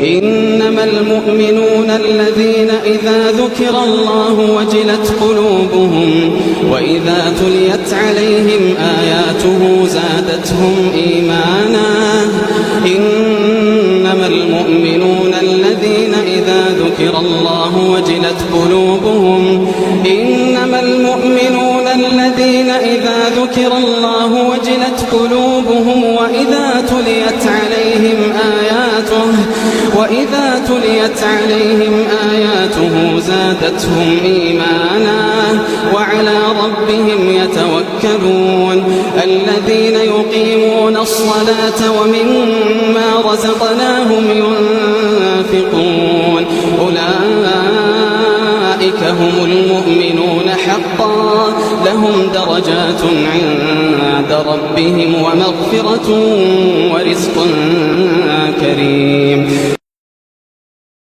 إنما المؤمنون الذين إذا ذكر الله وجلت قلوبهم وإذا تليت عليهم آياته زادتهم إيمانا إنما المؤمنون الذين إذا ذكر الله وجلت قلوبهم إنما المؤمنون الذين إذا ذكر الله وجلت قلوبهم وإذا تليت عليهم آياته زادتهم إيمانا وعلى ربهم يتوكلون الذين يقيمون الصلاة ومما رزقناهم ينفقون أولئك هم المؤمنون حقا لهم درجات عند ربهم ومغفرة ورزق